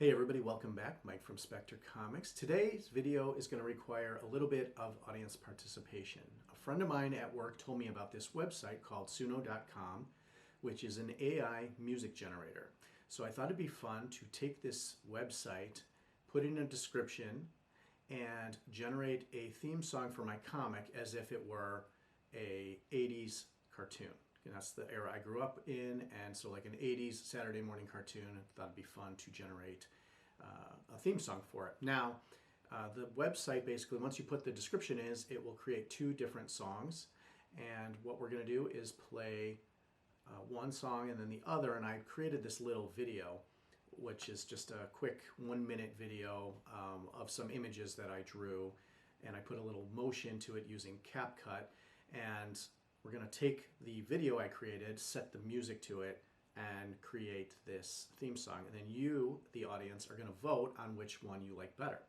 Hey everybody, welcome back. Mike from Spectre Comics. Today's video is going to require a little bit of audience participation. A friend of mine at work told me about this website called Suno.com, which is an AI music generator. So I thought it'd be fun to take this website, put in a description, and generate a theme song for my comic as if it were a 80s cartoon. And that's the era I grew up in, and so like an 80s Saturday morning cartoon, I thought it'd be fun to generate a theme song for it. Now, the website basically, once you put the description in, it will create two different songs, and what we're going to do is play one song and then the other, and I created this little video, which is just a quick 1-minute video of some images that I drew, and I put a little motion to it using CapCut, and we're going to take the video I created, set the music to it, and create this theme song. And then you, the audience, are going to vote on which one you like better.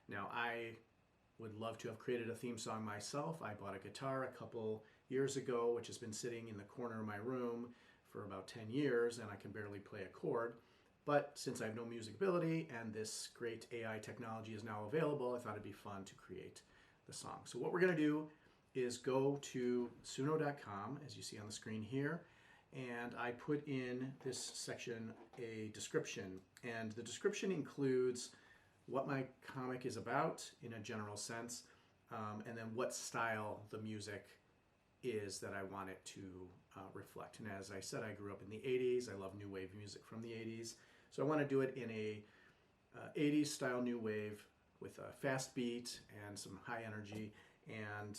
Now, I would love to have created a theme song myself. I bought a guitar a couple years ago, which has been sitting in the corner of my room for about 10 years, and I can barely play a chord. But since I have no music ability and this great AI technology is now available, I thought it'd be fun to create the song. So what we're going to do is go to Suno.com, as you see on the screen here, and I put in this section a description, and the description includes what my comic is about in a general sense, and then what style the music is that I want it to reflect. And as I said, I grew up in the 80s. I love new wave music from the 80s, so I want to do it in a 80s style new wave with a fast beat and some high energy, and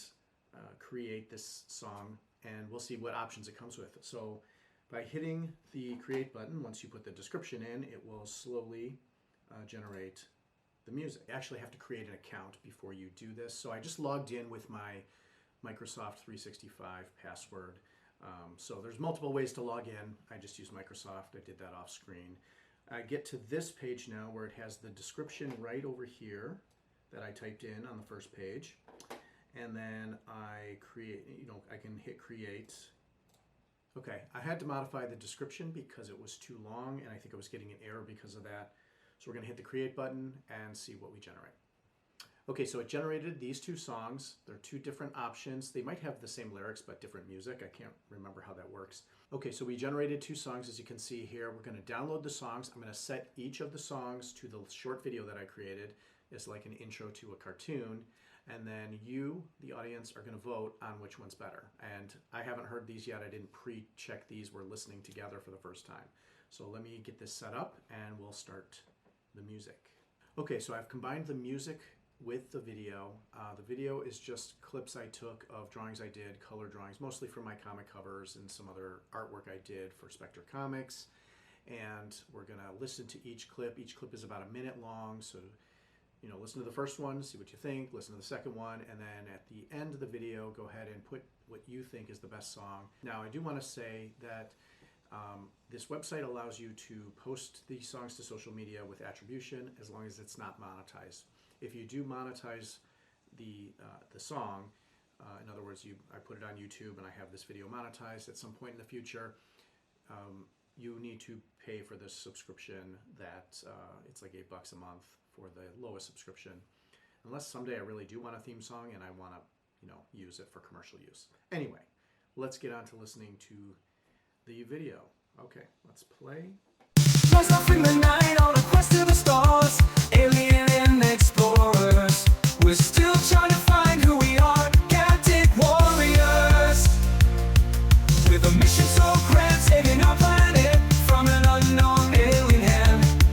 create this song, and we'll see what options it comes with. So by hitting the create button, once you put the description in, it will slowly generate the music. You actually have to create an account before you do this. So I just logged in with my Microsoft 365 password. So there's multiple ways to log in. I just used Microsoft. I did that off screen. I get to this page now where it has the description right over here that I typed in on the first page. And then I create, I can hit create. Okay, I had to modify the description because it was too long, and I think I was getting an error because of that. So we're going to hit the create button and see what we generate. Okay, so it generated these two songs. They're two different options. They might have the same lyrics but different music. I can't remember how that works. Okay, so we generated two songs, as you can see here. We're going to download the songs. I'm going to set each of the songs to the short video that I created. It's like an intro to a cartoon. And then you, the audience, are going to vote on which one's better. And I haven't heard these yet. I didn't pre-check these. We're listening together for the first time. So let me get this set up and we'll start the music. Okay, so I've combined the music with the video. The video is just clips I took of drawings I did, color drawings, mostly for my comic covers and some other artwork I did for Spectre Comics. And we're going to listen to each clip. Each clip is about a minute long, so listen to the first one, see what you think, listen to the second one, and then at the end of the video, go ahead and put what you think is the best song. Now, I do want to say that this website allows you to post these songs to social media with attribution as long as it's not monetized. If you do monetize the song, in other words, I put it on YouTube and I have this video monetized at some point in the future, you need to pay for this subscription that it's like $8 a month for the lowest subscription, unless someday I really do want a theme song and I want to, use it for commercial use. Anyway, let's get on to listening to the video. Okay, let's play. Lost off in the night on a quest to the stars, alien and explorers. We're still trying to find who we are, galactic warriors. With a mission so grand, saving our planet from an unknown alien hand.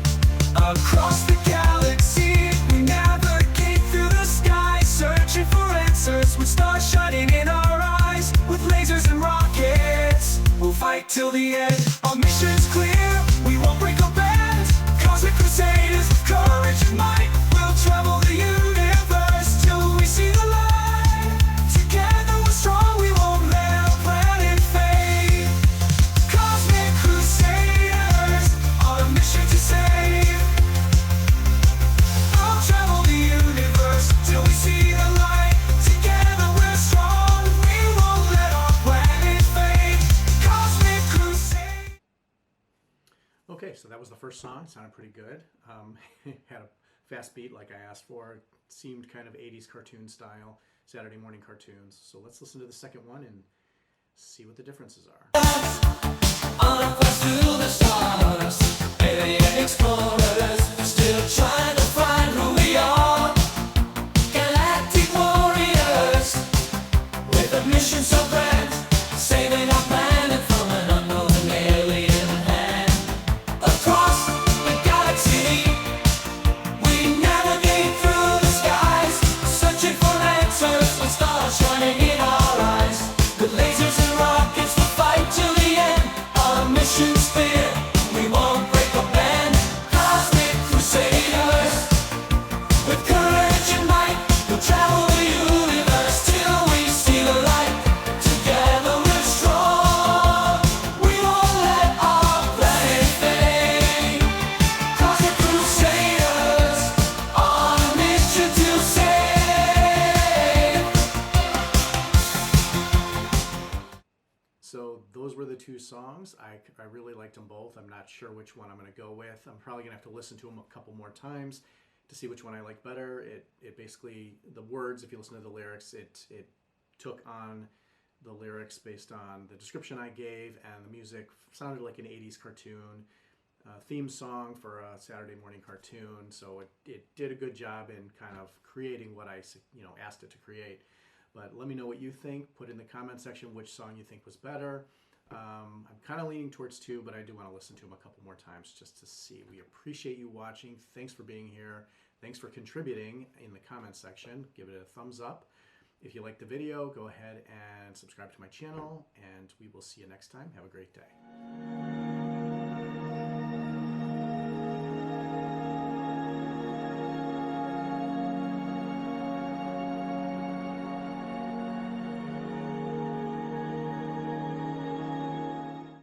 Across the galaxy, we navigate through the sky, searching for answers with stars shining in our eyes. With lasers and rockets, we'll fight till the end. Our mission's clear, we won't break a bend. Cosmic crusade. sounded pretty good. Had a fast beat like I asked for. It seemed kind of 80s cartoon style, Saturday morning cartoons. So let's listen to the second one and see what the differences are. On a quest to the stars, alien explorers, still trying to find who we are. Galactic warriors, with a mission so grand, saving our planet from an unknown alien hand. Across the galaxy, we navigate through the skies, searching for answers with stars shining in our eyes. With lasers and rockets, we'll fight till the end. Our mission's clear, we won't break a band. Cosmic crusaders, with courage and might, we'll travel the universe till we see the light. Together we're strong, we won't let our planet fade. Cosmic crusaders, on a mission to save. So those were the two songs. I really liked them both. I'm not sure which one I'm going to go with. I'm probably going to have to listen to them a couple more times to see which one I like better. It basically, the words, if you listen to the lyrics, it took on the lyrics based on the description I gave, and the music sounded like an 80s cartoon theme song for a Saturday morning cartoon. So it did a good job in kind of creating what I asked it to create. But let me know what you think. Put in the comment section which song you think was better. I'm kind of leaning towards two, but I do want to listen to them a couple more times just to see. We appreciate you watching. Thanks for being here. Thanks for contributing in the comment section. Give it a thumbs up. If you like the video, go ahead and subscribe to my channel, and we will see you next time. Have a great day.